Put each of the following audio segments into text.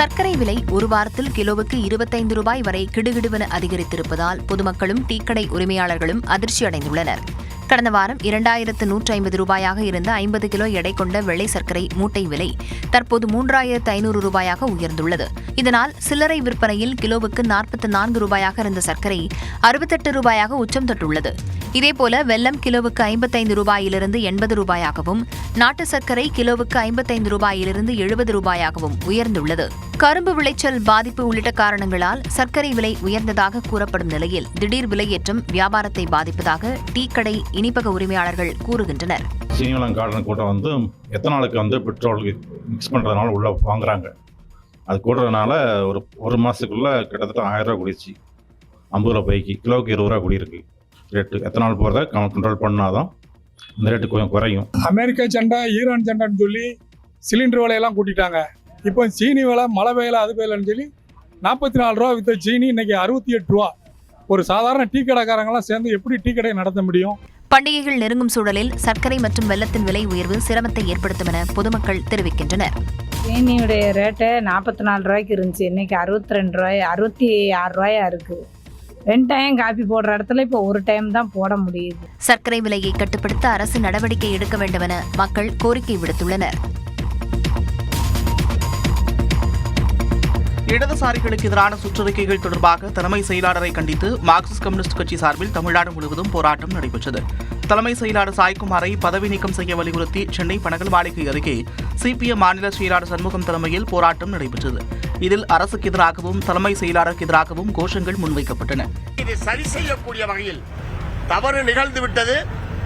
சர்க்கரை விலை ஒரு வாரத்தில் கிலோவுக்கு 25 ரூபாய் வரை கிடுகிடுவென அதிகரித்திருப்பதால் பொதுமக்களும் டீக்கடை உரிமையாளர்களும் அதிர்ச்சியடைந்துள்ளனர். கடந்த வாரம் 2150 ரூபாயாக இருந்த 50 கிலோ எடை கொண்ட வெள்ளை சர்க்கரை மூட்டை விலை தற்போது 3500 ரூபாயாக உயர்ந்துள்ளது. இதனால் சில்லறை விற்பனையில் கிலோவுக்கு 44 ரூபாயாக இருந்த சர்க்கரை 68 ரூபாயாக உச்சம் தொட்டுள்ளது. இதேபோல வெல்லம் கிலோவுக்கு 55 ரூபாயிலிருந்து 80 ரூபாயாகவும், நாட்டு சர்க்கரை கிலோவுக்கு 55 ரூபாயிலிருந்து 70 ரூபாயாகவும் உயர்ந்துள்ளது. கரும்பு விளைச்சல் பாதிப்பு உள்ளிட்ட காரணங்களால் சர்க்கரை விலை உயர்ந்ததாக கூறப்படும் நிலையில் திடீர் விலையேற்றம் வியாபாரத்தை பாதிப்பதாக டீ கடை இனிப்பக உரிமையாளர்கள் கூறுகின்றனர். சீனிவளம் கார்டன் கூட்டம் எத்தனாலுக்கு பெட்ரோல் மிக்ஸ் பண்ணுறதுனால உள்ள வாங்குறாங்க. அது கூடுறதுனால ஒரு மாதத்துக்குள்ளே கிட்டத்தட்ட 1000 ரூபா கூடிச்சு. 50 ரூபா பைக்கு கிலோவுக்கு 20 ரூபா கூடியிருக்கு. ரேட்டு எத்தனால் போகிறத கண்ட்ரோல் பண்ணாதான் இந்த ரேட்டு கொஞ்சம் குறையும். அமெரிக்கா சண்டை, ஈரான் சண்டைன்னு சொல்லி சிலிண்டர் விலையெல்லாம் கூட்டிட்டாங்க. இப்போ சீனி விலை மழை பெய்யல அது பெய்யலன்னு சொல்லி 44 ரூபா விற்ற சீனி இன்னைக்கு 68 ரூபா. ஒரு சாதாரண டீ கடைக்காரங்களாம் சேர்ந்து எப்படி டீ கடையை நடத்த முடியும்? பண்டிகைகள் நெருங்கும் சூழலில் சர்க்கரை மற்றும் வெல்லத்தின் விலை உயர்வு சிரமத்தை ஏற்படுத்தும் என பொதுமக்கள் தெரிவிக்கின்றனர். சீனியுடைய ரேட்டு 44 ரூபாய்க்கு இருந்துச்சு, இன்னைக்கு 62 ரூபாய் 66 ரூபாயா இருக்கு. 2 டைம் காப்பி போடுற இடத்துல இப்போ ஒரு டைம் தான் போட முடியுது. சர்க்கரை விலையை கட்டுப்படுத்த அரசு நடவடிக்கை எடுக்க வேண்டும் என மக்கள் கோரிக்கை விடுத்துள்ளனர். இடதுசாரிகளுக்கு எதிரான சுற்றறிக்கைகள் தொடர்பாக தலைமை செயலாளரை கண்டித்து மார்க்சிஸ்ட் கம்யூனிஸ்ட் கட்சி சார்பில் தமிழ்நாடு முழுவதும் போராட்டம் நடைபெற்றது. தலைமை செயலாளர் சாய்குமாரை பதவி நீக்கம் செய்ய வலியுறுத்தி சென்னை பனகல் மாளிகை அருகே சிபிஎம் மாநில செயலாளர் சண்முகம் தலைமையில் போராட்டம் நடைபெற்றது. இதில் அரசுக்கு எதிராகவும் தலைமை செயலாளருக்கு எதிராகவும் கோஷங்கள் முன்வைக்கப்பட்டன. இதை சரி செய்யக்கூடிய வகையில் தவறு நிகழ்ந்துவிட்டது,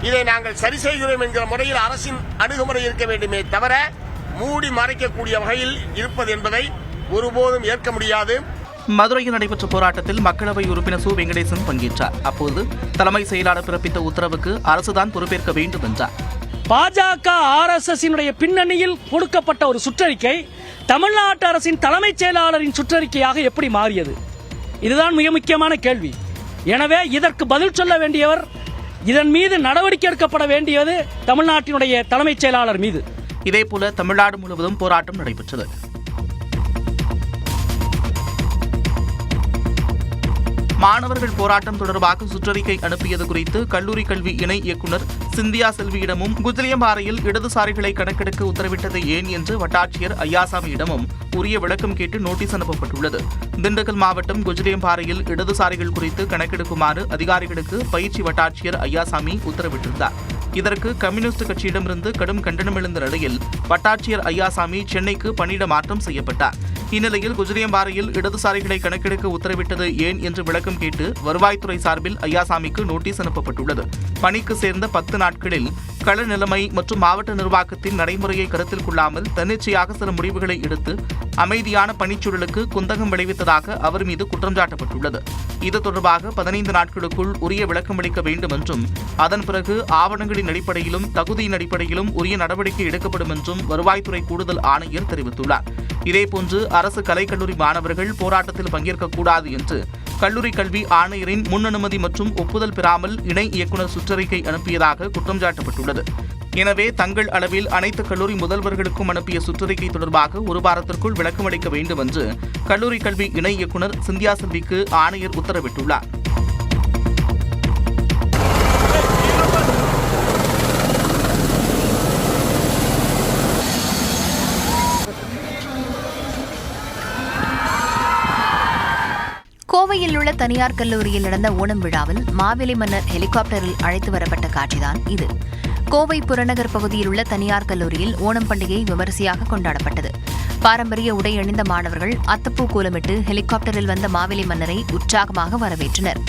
இதை நாங்கள் சரி செய்கிறோம் என்கிற முறையில் அரசின் அணுகுமுறை இருக்க வேண்டுமே தவிர மூடி மறைக்கக்கூடிய வகையில் இருப்பது என்பதை ஒருபோதும் ஏற்க முடியாது. மதுரையில் நடைபெற்ற போராட்டத்தில் மக்களவை உறுப்பினர் சு வெங்கடேசன் பங்கேற்றார். அப்போது தலைமை செயலாளர் பிறப்பித்த உத்தரவுக்கு அரசுதான் பொறுப்பேற்க வேண்டும் என்றார். பாஜக RSS பின்னணியில் கொடுக்கப்பட்ட ஒரு சுற்றறிக்கை தமிழ்நாட்டு அரசின் தலைமைச் செயலாளரின் சுற்றறிக்கையாக எப்படி மாறியது? இதுதான் மிக முக்கியமான கேள்வி. எனவே இதற்கு பதில் சொல்ல வேண்டியவர், இதன் மீது நடவடிக்கை எடுக்கப்பட வேண்டியது தமிழ்நாட்டினுடைய தலைமைச் செயலாளர் மீது. இதேபோல தமிழ்நாடு முழுவதும் போராட்டம் நடைபெற்றது. மாணவர்கள் போராட்டம் தொடர்பாக சுற்றறிக்கை அனுப்பியது குறித்து கல்லூரி கல்வி இணை இயக்குநர் சிந்தியா செல்வியிடமும், குஜிலியம்பாறையில் இடதுசாரிகளை கணக்கெடுக்க உத்தரவிட்டது ஏன் என்று வட்டாட்சியர் ஐயாசாமியிடமும் உரிய விளக்கம் கேட்டு நோட்டீஸ் அனுப்பப்பட்டுள்ளது. திண்டுக்கல் மாவட்டம் குஜிலியம்பாறையில் இடதுசாரிகள் குறித்து கணக்கெடுக்குமாறு அதிகாரிகளுக்கு பயிற்சி வட்டாட்சியர் ஐயாசாமி உத்தரவிட்டிருந்தார். இதற்கு கம்யூனிஸ்ட் கட்சியிடமிருந்து கடும் கண்டனம் எழுந்த நிலையில் வட்டாட்சியர் ஐயாசாமி சென்னைக்கு பணியிட மாற்றம் செய்யப்பட்டார். இந்நிலையில் குஜிலியம்பாறையில் இடதுசாரிகளை கணக்கெடுக்க உத்தரவிட்டது ஏன் என்று விளக்கம் கேட்டு வருவாய்த்துறை சார்பில் ஐயாசாமிக்கு நோட்டீஸ் அனுப்பப்பட்டுள்ளது. பணிக்கு சேர்ந்த 10 நாட்களில் கள நிலைமை மற்றும் மாவட்ட நிர்வாகத்தின் நடைமுறையை கருத்தில் கொள்ளாமல் தன்னிச்சையாக சில முடிவுகளை எடுத்து அமைதியான பணிச்சூழலுக்கு குந்தகம் விளைவித்ததாக அவர் மீது குற்றம் சாட்டப்பட்டுள்ளது. இது தொடர்பாக 15 நாட்களுக்குள் உரிய விளக்கம் அளிக்க வேண்டும் என்றும், அதன் பிறகு ஆவணங்களின் அடிப்படையிலும் தகுதியின் அடிப்படையிலும் உரிய நடவடிக்கை எடுக்கப்படும் என்றும் வருவாய்த்துறை கூடுதல் ஆணையர் தெரிவித்துள்ளார். இதேபோன்று அரசு கலைக்கல்லூரி மாணவர்கள் போராட்டத்தில் பங்கேற்கக்கூடாது என்று கல்லூரி கல்வி ஆணையரின் முன் அனுமதி மற்றும் ஒப்புதல் பெறாமல் இணை இயக்குநர் சுற்றறிக்கை அனுப்பியதாக குற்றம் சாட்டப்பட்டுள்ளது. எனவே தங்கள் அளவில் அனைத்து கல்லூரி முதல்வர்களுக்கும் அனுப்பிய சுற்றறிக்கை தொடர்பாக ஒரு வாரத்திற்குள் விளக்கம் அளிக்க வேண்டும் என்று கல்லூரி கல்வி இணை இயக்குநர் சிந்தியா செல்விக்கு ஆணையர் உத்தரவிட்டுள்ளார். கோவையில் உள்ள தனியார் கல்லூரியில் நடந்த ஓணம் விழாவில் மாவேலி மன்னர் ஹெலிகாப்டரில் அழைத்து வரப்பட்ட காட்சிதான் இது. கோவை புறநகர் பகுதியில் உள்ள தனியார் கல்லூரியில் ஓணம் பண்டிகை விமரிசையாக கொண்டாடப்பட்டது. பாரம்பரிய உடை அணிந்த மாணவர்கள் அத்தப்பூ கோலமிட்டு ஹெலிகாப்டரில் வந்த மாவேலி மன்னரை உற்சாகமாக வரவேற்றனர்.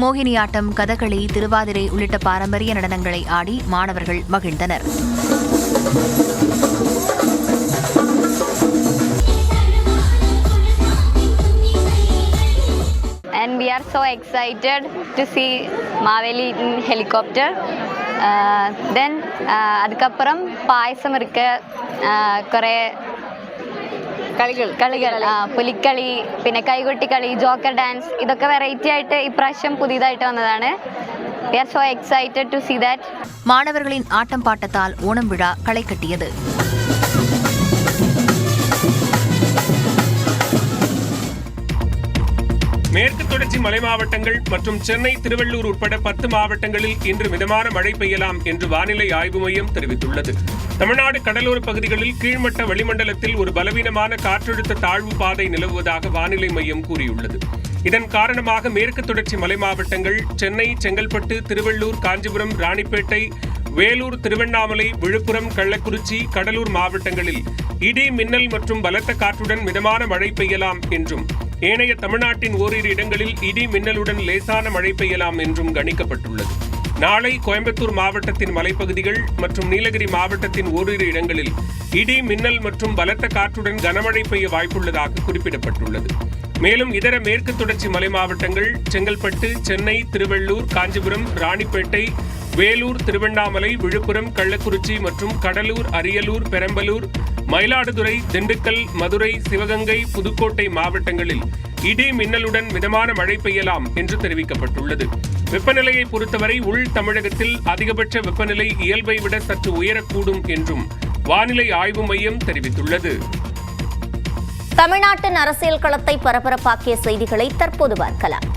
மோகினியாட்டம், கதகளி, திருவாதிரை உள்ளிட்ட பாரம்பரிய நடனங்களை ஆடி மாணவர்கள் மகிழ்ந்தனர். And we are so excited to see Maveli in helicopter. Then அதுக்கப்புறம் பாயசம் இருக்கு, குறை കളികൾ പുലിക്കളി, പിന്നെ കൈകൊട്ടിക്കളി, ജോക്കർ ഡാൻസ്, ഇതൊക്കെ വെറൈറ്റി ആയിട്ട് ഇപ്രാവശ്യം പുതിയതായിട്ട് വന്നതാണ്. We are so excited to see that. மாணவர்களின் ஆட்டம் பாட்டத்தால் ஓணம் விழா களை கட்டியது. மேற்கு தொடர்ச்சி மலை மாவட்டங்கள் மற்றும் சென்னை, திருவள்ளூர் உட்பட 10 மாவட்டங்களில் இன்று மிதமான மழை பெய்யலாம் என்று வானிலை ஆய்வு மையம் தெரிவித்துள்ளது. தமிழ்நாடு கடலோர பகுதிகளில் கீழ்மட்ட வளிமண்டலத்தில் ஒரு பலவீனமான காற்றழுத்த தாழ்வு பாதை நிலவுவதாக வானிலை மையம் கூறியுள்ளது. இதன் காரணமாக மேற்கு தொடர்ச்சி மலை மாவட்டங்கள் சென்னை, செங்கல்பட்டு, திருவள்ளூர், காஞ்சிபுரம், ராணிப்பேட்டை, வேலூர், திருவண்ணாமலை, விழுப்புரம், கள்ளக்குறிச்சி, கடலூர் மாவட்டங்களில் இடி, மின்னல் மற்றும் பலத்த காற்றுடன் மிதமான மழை பெய்யலாம் என்றும், ஏனைய தமிழ்நாட்டின் ஓரிரு இடங்களில் இடி, மின்னலுடன் லேசான மழை பெய்யலாம் என்றும் கணிக்கப்பட்டுள்ளது. நாளை கோயம்புத்தூர் மாவட்டத்தின் மலைப்பகுதிகள் மற்றும் நீலகிரி மாவட்டத்தின் ஓரிரு இடங்களில் இடி, மின்னல் மற்றும் பலத்த காற்றுடன் கனமழை பெய்ய வாய்ப்புள்ளதாக குறிப்பிடப்பட்டுள்ளது. மேலும் இதர மேற்கு தொடர்ச்சி மலை மாவட்டங்கள் செங்கல்பட்டு, சென்னை, திருவள்ளூர், காஞ்சிபுரம், ராணிப்பேட்டை, வேலூர், திருவண்ணாமலை, விழுப்புரம், கள்ளக்குறிச்சி மற்றும் கடலூர், அரியலூர், பெரம்பலூர், மயிலாடுதுறை, திண்டுக்கல், மதுரை, சிவகங்கை, புதுக்கோட்டை மாவட்டங்களில் இடி, மின்னலுடன் மிதமான மழை பெய்யலாம் என்று தெரிவிக்கப்பட்டுள்ளது. வெப்பநிலையை பொறுத்தவரை உள் தமிழகத்தில் அதிகபட்ச வெப்பநிலை இயல்பை விட சற்று உயரக்கூடும் என்றும் வானிலை ஆய்வு மையம் தெரிவித்துள்ளது. தமிழ்நாட்டின் அரசியல் களத்தை பரபரப்பாக்கிய செய்திகளை தற்போது பார்க்கலாம்.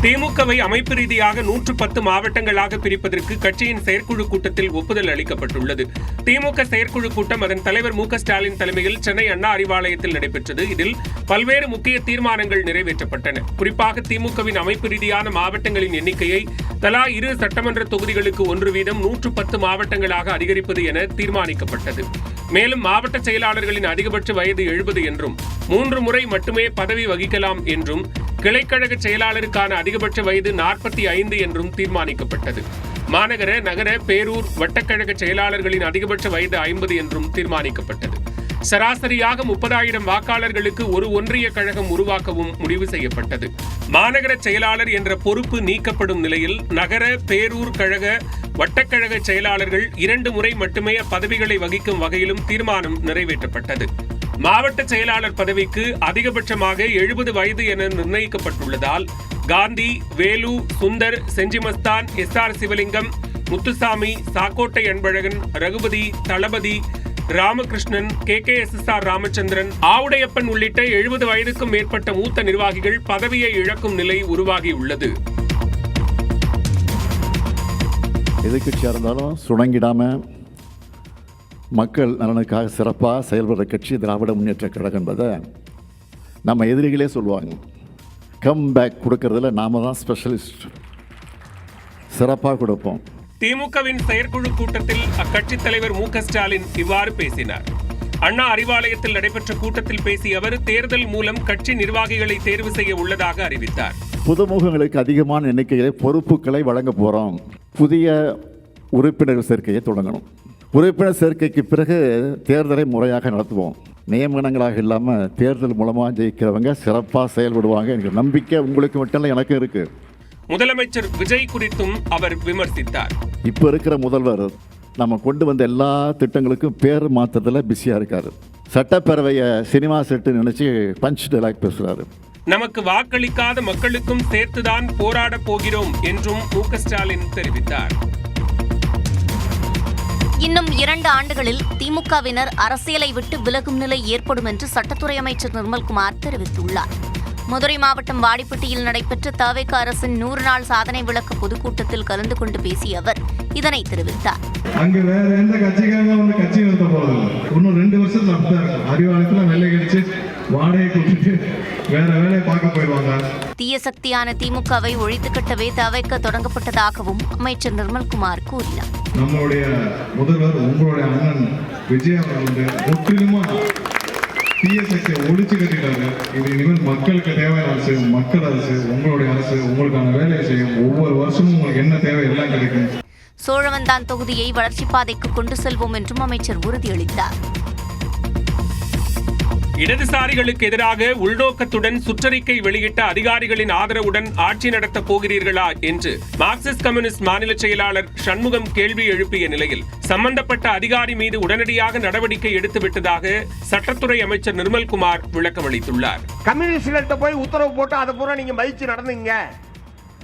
திமுகவை அமைப்பு ரீதியாக 110 மாவட்டங்களாக பிரிப்பதற்கு கட்சியின் செயற்குழு கூட்டத்தில் ஒப்புதல் அளிக்கப்பட்டுள்ளது. திமுக செயற்குழு கூட்டம் அதன் தலைவர் மு க ஸ்டாலின் தலைமையில் சென்னை அண்ணா அறிவாலயத்தில் நடைபெற்றது. இதில் பல்வேறு முக்கிய தீர்மானங்கள் நிறைவேற்றப்பட்டன. குறிப்பாக திமுகவின் அமைப்பு ரீதியான மாவட்டங்களின் எண்ணிக்கையை தலா 2 சட்டமன்ற தொகுதிகளுக்கு 1 வீதம் 110 மாவட்டங்களாக அதிகரிப்பது என தீர்மானிக்கப்பட்டது. மேலும் மாவட்ட செயலாளர்களின் அதிகபட்ச வயது 70 என்றும் 3 முறை மட்டுமே பதவி வகிக்கலாம் என்றும், கிளைக்கழக செயலாளருக்கான அதிகபட்ச வயது 45 என்றும் தீர்மானிக்கப்பட்டது. மாநகர, நகர, பேரூர், வட்டக்கழக செயலாளர்களின் அதிகபட்ச வயது 50 என்றும் தீர்மானிக்கப்பட்டது. சராசரியாக 30,000 வாக்காளர்களுக்கு ஒரு ஒன்றிய கழகம் உருவாக்கவும் முடிவு செய்யப்பட்டது. மாநகர செயலாளர் என்ற பொறுப்பு நீக்கப்படும் நிலையில் நகர, பேரூர் கழக, வட்டக்கழக செயலாளர்கள் 2 முறை மட்டுமே பதவிகளை வகிக்கும் வகையிலும் தீர்மானம் நிறைவேற்றப்பட்டது. மாவட்ட செயலாளர் பதவிக்கு அதிகபட்சமாக 70 வயது என நிர்ணயிக்கப்பட்டுள்ளதால் காந்தி, வேலு, சுந்தர், செஞ்சிமஸ்தான், எஸ்.ஆர். சிவலிங்கம், முத்துசாமி, சாக்கோட்டை அன்பழகன், ரகுபதி, தளபதி, ராமகிருஷ்ணன், KKSSR ராமச்சந்திரன், ஆவுடையப்பன் உள்ளிட்ட 70 வயதுக்கும் மேற்பட்ட மூத்த நிர்வாகிகள் பதவியை இழக்கும் நிலை உருவாகியுள்ளது. எதிர்கட்சியாக இருந்தாலும் சுணங்கிடாம மக்கள் நலனுக்காக சிறப்பாக செயல்படுற கட்சி திராவிட முன்னேற்ற கழகம் என்பதை நம்ம எதிரிகளே சொல்லுவாங்க. கம் பேக் கொடுக்கறதுல நாம தான் ஸ்பெஷலிஸ்ட், சிறப்பாக கொடுப்போம். திமுகவின் செயற்குழு கூட்டத்தில் அக்கட்சித் தலைவர் மு க ஸ்டாலின் இவ்வாறு பேசினார். அண்ணா அறிவாலயத்தில் நடைபெற்ற கூட்டத்தில் பேசிய அவர் தேர்தல் மூலம் கட்சி நிர்வாகிகளை தேர்வு செய்ய உள்ளதாக அறிவித்தார். புதுமுகங்களுக்கு அதிகமான எண்ணிக்கையிலே பொறுப்புகளை வழங்க போகிறோம். புதிய உறுப்பினர் சேர்க்கையை தொடங்கணும். உறுப்பினர் சேர்க்கைக்கு பிறகு தேர்தலை முறையாக நடத்துவோம். நியமனங்களாக இல்லாமல் தேர்தல் மூலமாக ஜெயிக்கிறவங்க சிறப்பாக செயல்படுவாங்க என்கிற நம்பிக்கை உங்களுக்கு மட்டும் இல்லை, எனக்கு இருக்கு. முதலமைச்சர் விஜய் குறித்தும் அவர் விமர்சித்தார். இப்போ இருக்கிற முதல்வர் நம்ம கொண்டு வந்த எல்லா திட்டங்களுக்கும் பேர் மாற்றத்தில் பிஸியாக இருக்காரு. சட்டப்பேரவையை சினிமா செட்டு நினைச்சு பஞ்ச் டைலாக் பேசுகிறாரு. நமக்கு வாக்களிக்காத மக்களுக்கும் சேர்த்துதான் போராட போகிறோம் என்றும் மு க ஸ்டாலின் தெரிவித்தார். இன்னும் 2 ஆண்டுகளில் திமுகவினர் அரசியலை விட்டு விலகும் நிலை ஏற்படும் என்று சட்டத்துறை அமைச்சர் நிர்மல்குமார் தெரிவித்துள்ளார். மதுரை மாவட்டம் வாடிப்பட்டியில் நடைபெற்ற தவேக அரசின் 100 நாள் சாதனை விளக்க பொதுக்கூட்டத்தில் கலந்து கொண்டு பேசிய அவர் இதனை தெரிவித்தார். அங்க வேற எந்த கட்சிக்காரங்க கட்சி நிறுத்த போறதில்லை. இன்னும் 2 வருஷத்துல அப்படிதான் இருக்கும். அறிவாலயத்துல வெள்ளை கடிச்சு வாடகை கொடுத்துட்டு வேற வேலையை பார்க்க போயிடுவாங்க. தீய சக்தியான திமுகவை ஒழித்து கட்டவே தவேக தொடங்கப்பட்டதாகவும் அமைச்சர் நிர்மல்குமார் கூறினார். நம்மளுடைய முதல்வர் உங்களுடைய அண்ணன் விஜய் அவர்கள் முற்றிலுமா தீய சக்தியை ஒழிச்சு கட்டிட்டாரு. இது இனிமேல் மக்களுக்கு தேவையான அரசு, மக்கள் அரசு, உங்களுடைய அரசு உங்களுக்கான வேலையை செய்யும். ஒவ்வொரு வருஷமும் உங்களுக்கு என்ன தேவை எல்லாம் கிடைக்கும். சோழவந்தான் தொகுதியை வளர்ச்சிப் பாதைக்கு கொண்டு செல்வோம் என்றும் அமைச்சர் உறுதியளித்தார். இடதுசாரிகளுக்கு எதிராக உள்நோக்கத்துடன் சுற்றறிக்கை வெளியிட்ட அதிகாரிகளின் ஆதரவுடன் ஆட்சி நடத்தப் போகிறீர்களா என்று மார்க்சிஸ்ட் கம்யூனிஸ்ட் மாநில செயலாளர் சண்முகம் கேள்வி எழுப்பிய நிலையில் சம்பந்தப்பட்ட அதிகாரி மீது உடனடியாக நடவடிக்கை எடுத்துவிட்டதாக சட்டத்துறை அமைச்சர் நிர்மல்குமார் விளக்கமளித்துள்ளார். கம்யூனிஸ்ட்கிட்ட போய் உத்தரவு போட்டு அதை பூரா நீங்க மதிச்சு நடந்தீங்க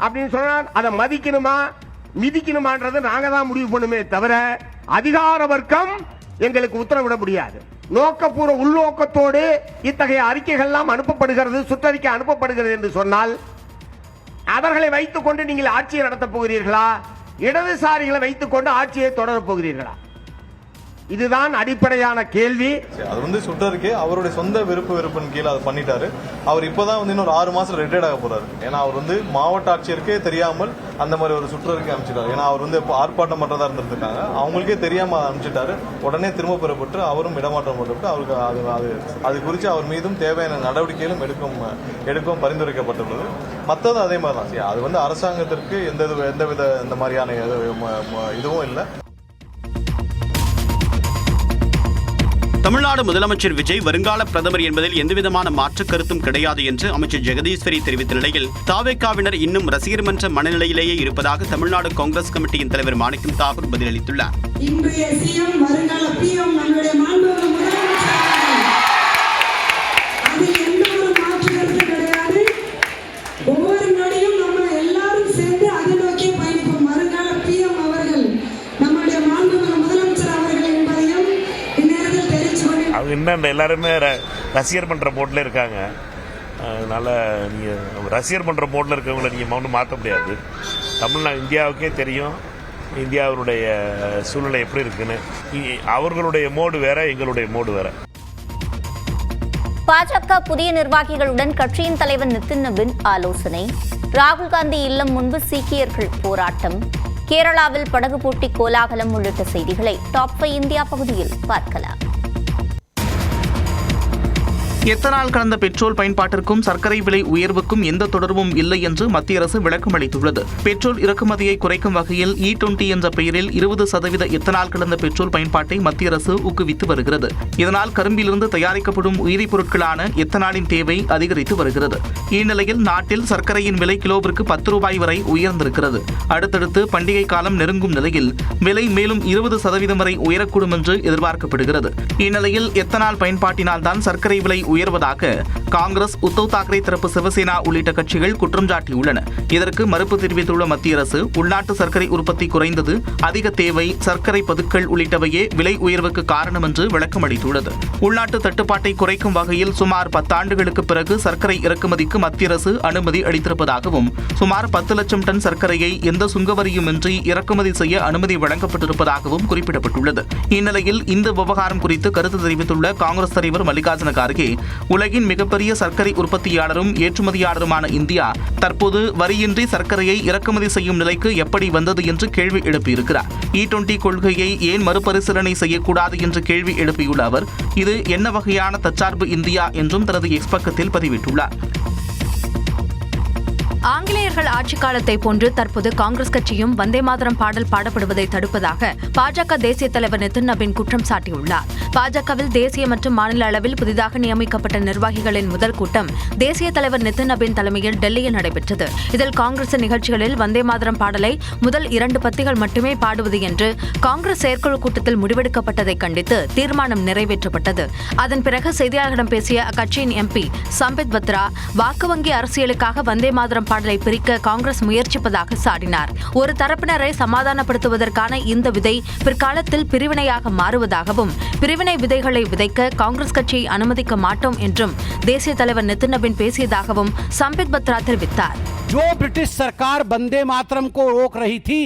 அப்படின்னு சொன்னா அதை மதிக்கணுமா மிதிக்கணுமான்றது நாங்க தான் முடிவு பண்ணுமே தவிர அதிகார வர்க்கம் எங்களுக்கு உத்தரவிட முடியாது. நோக்கப்பூர்வ உள்நோக்கத்தோடு இத்தகைய அறிக்கைகள்லாம் அனுப்பப்படுகிறது, சுற்றறிக்கை அனுப்பப்படுகிறது என்று சொன்னால் அவர்களை வைத்துக் கொண்டு நீங்கள் ஆட்சியை நடத்தப் போகிறீர்களா, இடதுசாரிகளை வைத்துக் கொண்டு ஆட்சியை தொடரப் போகிறீர்களா? இதுதான் அடிப்படையான கேள்வி. அது சுற்றறிக்கை அவருடைய சொந்த விருப்பின் கீழே அதை பண்ணிட்டாரு. அவர் இப்பதான் இன்னொரு 6 மாசம் ரிட்டையர்ட் ஆக போறாரு. ஏன்னா அவர் மாவட்ட ஆட்சியருக்கே தெரியாமல் அந்த மாதிரி ஒரு சுற்றறிக்கை அனுப்பிச்சிட்டாரு. ஏன்னா அவர் இப்போ ஆர்ப்பாட்டம் பண்றதா இருந்திருக்காங்க, அவங்களுக்கே தெரியாம அனுப்பிச்சிட்டாரு. உடனே திரும்ப பெறப்பட்டு அவரும் இடமாற்றம் பண்ணப்பட்டு அவருக்கு அது குறித்து அவர் மீதும் தேவையான நடவடிக்கைகளும் எடுக்கவும் பரிந்துரைக்கப்பட்டுள்ளது. மற்றதும் அதே மாதிரி தான். அது அரசாங்கத்திற்கு எந்தவித இந்த மாதிரியான இதுவும் இல்லை. தமிழ்நாடு முதலமைச்சர் விஜய் வருங்கால பிரதமர் என்பதில் எந்தவிதமான மாற்று கருத்தும் கிடையாது என்று அமைச்சர் ஜெகதீஸ்வரி தெரிவித்த நிலையில் தாவேகாவினர் இன்னும் ரசிகர் மன்ற மனநிலையிலேயே இருப்பதாக தமிழ்நாடு காங்கிரஸ் கமிட்டியின் தலைவர் மாணிக்கம் தாகூர் பதிலளித்துள்ளார். இன்னும் எல்லாருமே ரசிகர் மன்ற போர்டில் இருக்காங்க. அதனால் நீங்கள் ரசிகர் மன்ற போர்டில் இருக்கவங்களை நீங்கள் ஒன்றும் மாற்ற முடியாது. இந்தியாவுக்கே தெரியும் இந்தியாவுடைய சூழ்நிலை எப்படி இருக்குன்னு. அவர்களுடைய மோடு வேற, எங்களுடைய மோடு வேற. பாஜக புதிய நிர்வாகிகளுடன் கட்சியின் தலைவர் நிதின் நபின் ஆலோசனை. ராகுல் காந்தி இல்லம் முன்பு சீக்கியர்கள் போராட்டம். கேரளாவில் படகு போட்டி கோலாகலம் உள்ளிட்ட செய்திகளை டாப் 5 இந்தியா பகுதியில் பார்க்கலாம். எத்தனால் கலந்த பெட்ரோல் பயன்பாட்டிற்கும் சர்க்கரை விலை உயர்வுக்கும் எந்த தொடர்பும் இல்லை என்று மத்திய அரசு விளக்கம் அளித்துள்ளது. பெட்ரோல் இறக்குமதியை குறைக்கும் வகையில் E20 என்ற பெயரில் 20% எத்தனால் கலந்த பெட்ரோல் பயன்பாட்டை மத்திய அரசு ஊக்குவித்து வருகிறது. இதனால் கரும்பிலிருந்து தயாரிக்கப்படும் உயிரி பொருட்களான எத்தனாலின் தேவை அதிகரித்து வருகிறது. இந்நிலையில் நாட்டில் சர்க்கரையின் விலை கிலோவிற்கு 10 ரூபாய் வரை உயர்ந்திருக்கிறது. அடுத்தடுத்து பண்டிகை காலம் நெருங்கும் நிலையில் விலை மேலும் 20% வரை உயரக்கூடும் என்று எதிர்பார்க்கப்படுகிறது. இந்நிலையில் எத்தனால் பயன்பாட்டினால் தான் சர்க்கரை விலை உயர்வதாக காங்கிரஸ், உத்தவ் தாக்கரே தரப்பு சிவசேனா உள்ளிட்ட கட்சிகள் குற்றம் சாட்டியுள்ளன. இதற்கு மறுப்பு தெரிவித்துள்ள மத்திய அரசு உள்நாட்டு சர்க்கரை உற்பத்தி குறைந்தது, அதிக தேவை, சர்க்கரை பதுக்கல் உள்ளிட்டவையே விலை உயர்வுக்கு காரணம் என்று விளக்கம் அளித்துள்ளது. உள்நாட்டு தட்டுப்பாட்டை குறைக்கும் வகையில் சுமார் 10 ஆண்டுகளுக்கு பிறகு சர்க்கரை இறக்குமதிக்கு மத்திய அரசு அனுமதி அளித்திருப்பதாகவும் சுமார் 10 லட்சம் டன் சர்க்கரையை எந்த சுங்கவரியுமின்றி இறக்குமதி செய்ய அனுமதி வழங்கப்பட்டிருப்பதாகவும் குறிப்பிடப்பட்டுள்ளது. இந்நிலையில் இந்த விவகாரம் குறித்து கருத்து தெரிவித்துள்ள காங்கிரஸ் தலைவர் மல்லிகார்ஜுன கார்கே, உலகின் மிகப்பெரிய சர்க்கரை உற்பத்தியாளரும் ஏற்றுமதியாளருமான இந்தியா தற்போது வரியின்றி சர்க்கரையை இறக்குமதி செய்யும் நிலைக்கு எப்படி வந்தது என்று கேள்வி எழுப்பியிருக்கிறார். E20 கொள்கையை ஏன் மறுபரிசீலனை செய்யக்கூடாது என்று கேள்வி எழுப்பியுள்ள அவர், இது என்ன வகையான தற்சார்பு இந்தியா என்றும் தனது எக்ஸ் பக்கத்தில் பதிவிட்டுள்ளார். ஆங்கிலேயர்கள் ஆட்சிக் காலத்தை போன்று தற்போது காங்கிரஸ் கட்சியும் வந்தே மாதரம் பாடல் பாடப்படுவதை தடுப்பதாக பாஜக தேசிய தலைவர் நிதின் நபின் குற்றம் சாட்டியுள்ளார். பாஜகவில் தேசிய மற்றும் மாநில அளவில் புதிதாக நியமிக்கப்பட்ட நிர்வாகிகளின் முதல் கூட்டம் தேசிய தலைவர் நிதின் நபின் தலைமையில் டெல்லியில் நடைபெற்றது. இதில் காங்கிரஸ் நிகழ்ச்சிகளில் வந்தே மாதரம் பாடலை முதல் 2 பத்திகள் மட்டுமே பாடுவது என்று காங்கிரஸ் செயற்குழு கூட்டத்தில் முடிவெடுக்கப்பட்டதை கண்டித்து தீர்மானம் நிறைவேற்றப்பட்டது. அதன் பிறகு செய்தியாளர்களிடம் பேசிய அக்கட்சியின் MP சம்பித் பத்ரா, வாக்கு வங்கி அரசியலுக்காக வந்தே மாதரம் பாடலை பிரிக்க காங்கிரஸ் முயற்சிப்பதாக சாடினார். ஒரு தரப்பினரை சமாதானப்படுத்துவதற்கான இந்த விதை பிற்காலத்தில் பிரிவினையாக மாறுவதாகவும், பிரிவினை விதைகளை விதைக்க காங்கிரஸ் கட்சியை அனுமதிக்க மாட்டோம் என்றும் தேசிய தலைவர் நிதின் நபின் பேசியதாகவும் சம்பித் பத்ரா தெரிவித்தார். जो ब्रिटिश सरकार वंदे मातरम को रोक रही थी,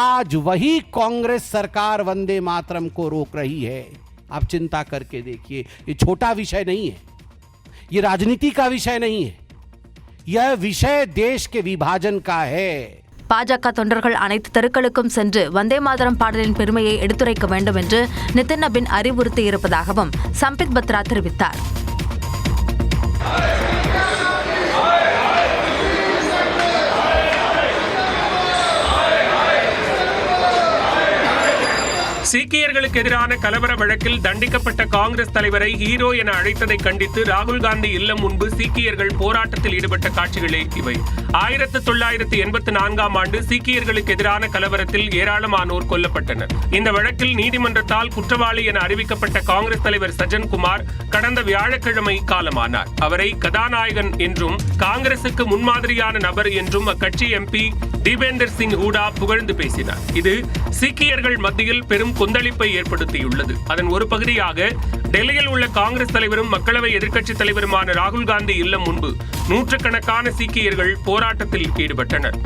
आज वही कांग्रेस सरकार वंदे मातरम को रोक रही है. आप चिंता करके देखिए, ये छोटा विषय नहीं है, ये राजनीति का विषय नहीं है, यह विषय देश के विभाजन का है. பாஜக தொண்டர்கள் அனைத்து தெருக்களுக்கும் சென்று வந்தே மாதரம் பாடலின் பெருமையை எடுத்துரைக்க வேண்டும் என்று நிதின் நபின் அறிவுறுத்தியிருப்பதாகவும் சம்பித் பத்ரா தெரிவித்தார். சீக்கியர்களுக்கு எதிரான கலவர வழக்கில் தண்டிக்கப்பட்ட காங்கிரஸ் தலைவரை ஹீரோ என அழைத்ததை கண்டித்து ராகுல் காந்தி இல்லம் முன்பு சீக்கியர்கள் போராட்டத்தில் ஈடுபட்ட காட்சிகளே இவை. 1984ஆம் ஆண்டு சீக்கியர்களுக்கு எதிரான கலவரத்தில் ஏராளமானோர் கொல்லப்பட்டனர். இந்த வழக்கில் நீதிமன்றத்தால் குற்றவாளி என அறிவிக்கப்பட்ட காங்கிரஸ் தலைவர் சஜன் குமார் கடந்த வியாழக்கிழமை காலமானார். அவரை கதாநாயகன் என்றும் காங்கிரசுக்கு முன்மாதிரியான நபர் என்றும் அக்கட்சி எம்பி தீபேந்தர் சிங் ஹூடா புகழ்ந்து பேசினார். இது சீக்கியர்கள் மத்தியில் பெரும் கொந்தளிப்பை ஏற்படுத்தியுள்ளது. அதன் ஒரு பகுதியாக டெல்லியில் உள்ள காங்கிரஸ் தலைவரும் மக்களவை எதிர்க்கட்சித் தலைவருமான ராகுல் காந்தி இல்லம் முன்பு நூற்றுக்கணக்கான சீக்கியர்கள் போராட்டத்தில் ஈடுபட்டனர்.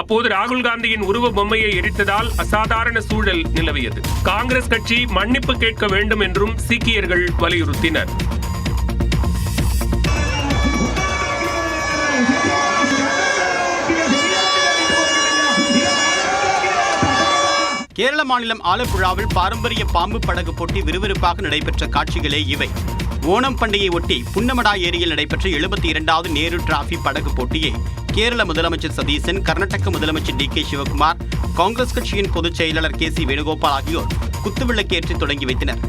அப்போது ராகுல் காந்தியின் உருவ பொம்மையை எரித்ததால் அசாதாரண சூழல் நிலவியது. காங்கிரஸ் கட்சி மன்னிப்பு கேட்க வேண்டும் என்றும் சீக்கியர்கள் வலியுறுத்தினர். கேரள மாநிலம் ஆலப்புழாவில் பாரம்பரிய பாம்பு படகு போட்டி விறுவிறுப்பாக நடைபெற்ற காட்சிகளே இவை. ஓணம் பண்டிகையை ஒட்டி புன்னமடா ஏரியில் நடைபெற்ற 72வது நேரு டிராபி படகு போட்டியை கேரள முதலமைச்சர் சதீசன், கர்நாடக முதலமைச்சர் DK சிவகுமார், காங்கிரஸ் கட்சியின் பொதுச் செயலாளர் KC வேணுகோபால் ஆகியோர் குத்துவிளக்கேற்றி தொடங்கி வைத்தனர்.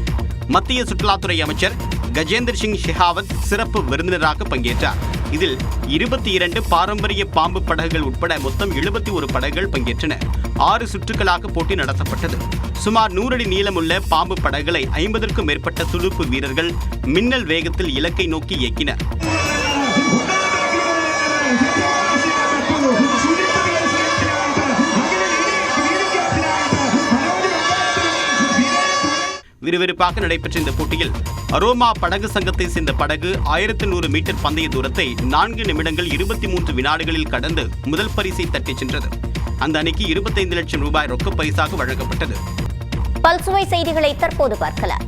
மத்திய சுற்றுலாத்துறை அமைச்சர் கஜேந்திர சிங் ஷெகாவத் சிறப்பு விருந்தினராக பங்கேற்றார். இதில் 22 பாரம்பரிய பாம்பு படகுகள் உட்பட மொத்தம் 71 படகுகள் பங்கேற்றன. 6 சுற்றுகளாக போட்டி நடத்தப்பட்டது. சுமார் 100 அடி நீளமுள்ள பாம்பு படகுகளை 50க்கும் மேற்பட்ட துடுப்பு வீரர்கள் மின்னல் வேகத்தில் இலக்கை நோக்கி இயக்கினர். விறுவிறுப்பாக நடைபெற்ற இந்த போட்டியில் அரோமா படகு சங்கத்தை சேர்ந்த படகு 1100 மீட்டர் பந்தய தூரத்தை 4 நிமிடங்கள் 23 வினாடிகளில் கடந்து முதல் பரிசை தட்டிச் சென்றது. அந்த அணிக்கு 25 லட்சம் ரூபாய் ரொக்க பரிசாக வழங்கப்பட்டது. பல்சுவை செய்திகளை தற்போது பார்க்கலாம்.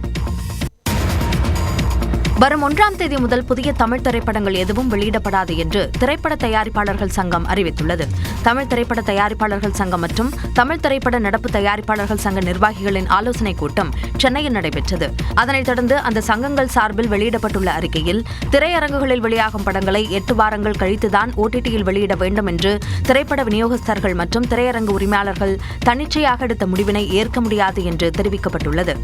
வரும் 1ஆம் தேதி முதல் புதிய தமிழ் திரைப்படங்கள் எதுவும் வெளியிடப்படாது என்று திரைப்பட தயாரிப்பாளர்கள் சங்கம் அறிவித்துள்ளது. தமிழ் திரைப்பட தயாரிப்பாளர்கள் சங்கம் மற்றும் தமிழ் திரைப்பட நடப்பு தயாரிப்பாளர்கள் சங்க நிர்வாகிகளின் ஆலோசனைக் கூட்டம் சென்னையில் நடைபெற்றது. அதனைத் தொடர்ந்து அந்த சங்கங்கள் சார்பில் வெளியிடப்பட்டுள்ள அறிக்கையில் திரையரங்குகளில் வெளியாகும் படங்களை 8 வாரங்கள் கழித்துதான் OTTயில் வெளியிட வேண்டும் என்று திரைப்பட விநியோகஸ்தர்கள் மற்றும் திரையரங்கு உரிமையாளர்கள் தன்னிச்சையாக எடுத்த முடிவினை ஏற்க முடியாது என்று தெரிவிக்கப்பட்டுள்ளது.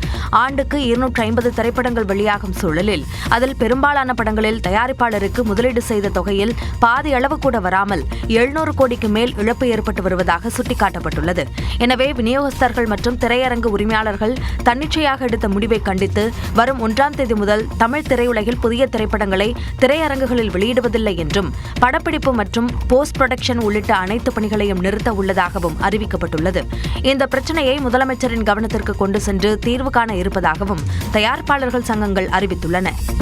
ஆண்டுக்கு 250 திரைப்படங்கள் வெளியாகும் சூழலில் அதில் பெரும்பாலான படங்களில் தயாரிப்பாளருக்கு முதலீடு செய்த தொகையில் பாதி அளவு கூட வராமல் 700 கோடிக்கு மேல் இழப்பு ஏற்பட்டு வருவதாக சுட்டிக்காட்டப்பட்டுள்ளது. எனவே விநியோகஸ்தர்கள் மற்றும் திரையரங்கு உரிமையாளர்கள் தன்னிச்சையாக எடுத்த முடிவை கண்டித்து வரும் 1ஆம் தேதி முதல் தமிழ் திரையுலகில் புதிய திரைப்படங்களை திரையரங்குகளில் வெளியிடுவதில்லை என்றும் படப்பிடிப்பு மற்றும் போஸ்ட் புரொடக்ஷன் உள்ளிட்ட அனைத்து பணிகளையும் நிறுத்த உள்ளதாகவும் அறிவிக்கப்பட்டுள்ளது. இந்த பிரச்சனையை முதலமைச்சரின் கவனத்திற்கு கொண்டு சென்று தீர்வு காண இருப்பதாகவும் தயாரிப்பாளர்கள் சங்கங்கள் அறிவித்துள்ளன.